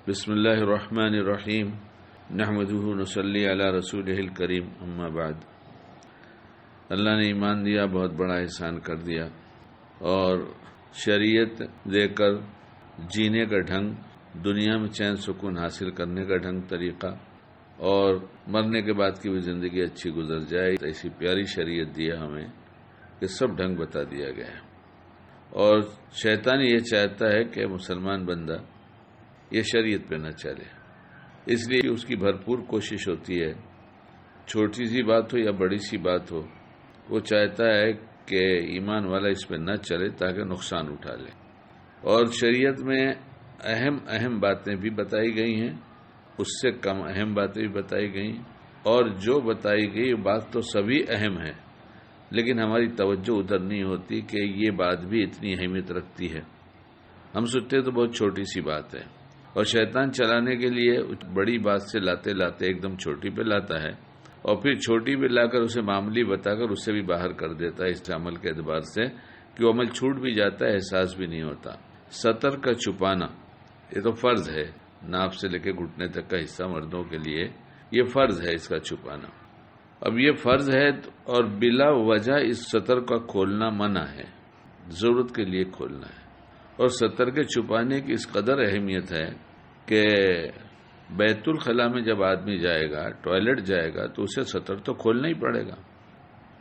بسم اللہ الرحمن الرحیم نحمدہ نصلی علی رسولہ الکریم اما بعد۔ اللہ نے ایمان دیا، بہت بڑا احسان کر دیا، اور شریعت دے کر جینے کا ڈھنگ، دنیا میں چین سکون حاصل کرنے کا ڈھنگ طریقہ، اور مرنے کے بعد کی بھی زندگی اچھی گزر جائے، ایسی پیاری شریعت دیا ہمیں کہ سب ڈھنگ بتا دیا گیا ہے۔ اور شیطان یہ چاہتا ہے کہ مسلمان بندہ یہ شریعت پہ نہ چلے، اس لیے اس کی بھرپور کوشش ہوتی ہے، چھوٹی سی بات ہو یا بڑی سی بات ہو، وہ چاہتا ہے کہ ایمان والا اس پہ نہ چلے تاکہ نقصان اٹھا لے۔ اور شریعت میں اہم باتیں بھی بتائی گئی ہیں، اس سے کم اہم باتیں بھی بتائی گئی ہیں، اور جو بتائی گئی بات تو سبھی اہم ہے، لیکن ہماری توجہ ادھر نہیں ہوتی کہ یہ بات بھی اتنی اہمیت رکھتی ہے۔ ہم سوچتے تو بہت چھوٹی سی بات ہے، اور شیطان چلانے کے لیے بڑی بات سے لاتے ایک دم چھوٹی پہ لاتا ہے، اور پھر چھوٹی پہ لا کر اسے معمولی بتا کر اسے بھی باہر کر دیتا ہے اس عمل کے اعتبار سے کہ وہ عمل چھوٹ بھی جاتا ہے، احساس بھی نہیں ہوتا۔ سطر کا چھپانا یہ تو فرض ہے، ناف سے لے کے گھٹنے تک کا حصہ مردوں کے لیے یہ فرض ہے، اس کا چھپانا۔ اب یہ فرض ہے اور بلا وجہ اس سطر کا کھولنا منع ہے، ضرورت کے لیے کھولنا ہے۔ اور سطر کے چھپانے کی اس قدر اہمیت ہے کہ بیت الخلاء میں جب آدمی جائے گا، ٹوائلٹ جائے گا، تو اسے سطر تو کھولنا ہی پڑے گا۔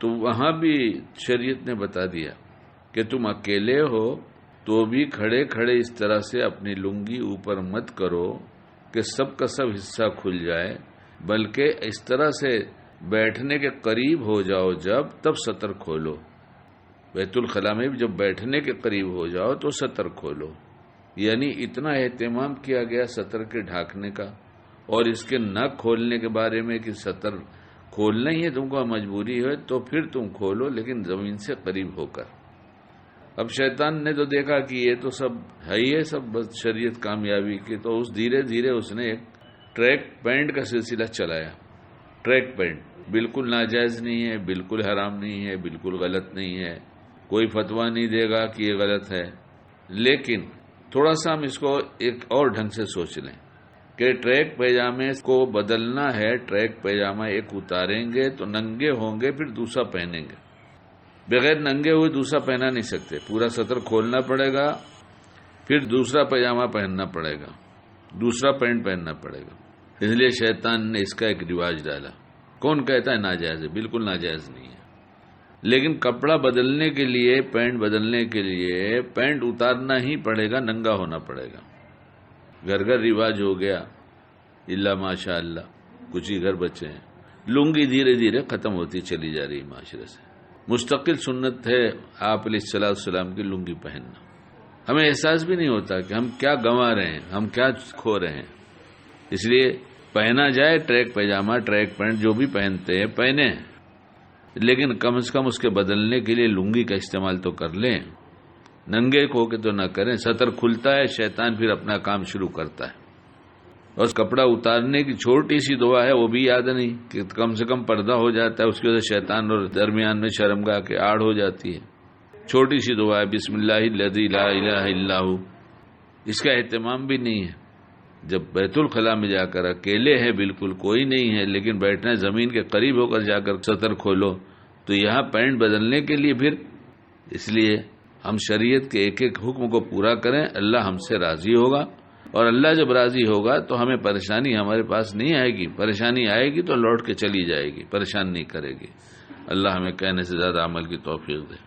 تو وہاں بھی شریعت نے بتا دیا کہ تم اکیلے ہو تو بھی کھڑے کھڑے اس طرح سے اپنی لنگی اوپر مت کرو کہ سب کا سب حصہ کھل جائے، بلکہ اس طرح سے بیٹھنے کے قریب ہو جاؤ تب سطر کھولو۔ بیت الخلاء میں جب بیٹھنے کے قریب ہو جاؤ تو سطر کھولو، یعنی اتنا اہتمام کیا گیا سطر کے ڈھانکنے کا اور اس کے نہ کھولنے کے بارے میں کہ سطر کھولنا ہی ہے، تم کو مجبوری ہے تو پھر تم کھولو، لیکن زمین سے قریب ہو کر۔ اب شیطان نے تو دیکھا کہ یہ تو سب ہے ہی ہے، سب بس شریعت کامیابی کی، تو دھیرے دھیرے اس نے ایک ٹریک پینٹ کا سلسلہ چلایا۔ ٹریک پینٹ بالکل ناجائز نہیں ہے، بالکل حرام نہیں ہے، بالکل غلط نہیں ہے، کوئی فتویٰ نہیں دے گا کہ یہ غلط ہے، لیکن تھوڑا سا ہم اس کو ایک اور ڈھنگ سے سوچ لیں کہ ٹریک پیجامے کو بدلنا ہے، ٹریک پیجامہ ایک اتاریں گے تو ننگے ہوں گے، پھر دوسرا پہنیں گے، بغیر ننگے ہوئے دوسرا پہنا نہیں سکتے، پورا سطر کھولنا پڑے گا، پھر دوسرا پیجامہ پہننا پڑے گا، دوسرا پینٹ پہننا پڑے گا۔ اس لیے شیطان نے اس کا ایک رواج ڈالا۔ کون کہتا ہے ناجائز ہے؟ بالکل ناجائز نہیں ہے، لیکن کپڑا بدلنے کے لیے، پینٹ بدلنے کے لیے پینٹ اتارنا ہی پڑے گا، ننگا ہونا پڑے گا۔ گھر گھر رواج ہو گیا، الا ماشاء اللہ کچھ ہی گھر بچے ہیں۔ لنگی دھیرے دھیرے ختم ہوتی چلی جا رہی معاشرے سے۔ مستقل سنت ہے آپ علیہ السلام کی لنگی پہننا۔ ہمیں احساس بھی نہیں ہوتا کہ ہم کیا گنوا رہے ہیں، ہم کیا کھو رہے ہیں۔ اس لیے پہنا جائے ٹریک پیجامہ، ٹریک پینٹ جو بھی پہنتے ہیں پہنے، لیکن کم از کم اس کے بدلنے کے لیے لنگی کا استعمال تو کر لیں، ننگے کو کے تو نہ کریں۔ سطر کھلتا ہے، شیطان پھر اپنا کام شروع کرتا ہے، اور اس کپڑا اتارنے کی چھوٹی سی دعا ہے، وہ بھی یاد نہیں کہ کم سے کم پردہ ہو جاتا ہے، اس کی وجہ سے شیطان اور درمیان میں شرمگاہ کے آڑ ہو جاتی ہے۔ چھوٹی سی دعا ہے، بسم اللہ الذی لا الہ الا ہو، اس کا اہتمام بھی نہیں ہے۔ جب بیت الخلاء میں جا کر اکیلے ہیں، بالکل کوئی نہیں ہے، لیکن بیٹھنا زمین کے قریب ہو کر جا کر سطر کھولو، تو یہاں پینٹ بدلنے کے لیے پھر اس لیے ہم شریعت کے ایک ایک حکم کو پورا کریں، اللہ ہم سے راضی ہوگا، اور اللہ جب راضی ہوگا تو ہمیں پریشانی ہمارے پاس نہیں آئے گی، پریشانی آئے گی تو لوٹ کے چلی جائے گی، پریشان نہیں کرے گی۔ اللہ ہمیں کہنے سے زیادہ عمل کی توفیق دے۔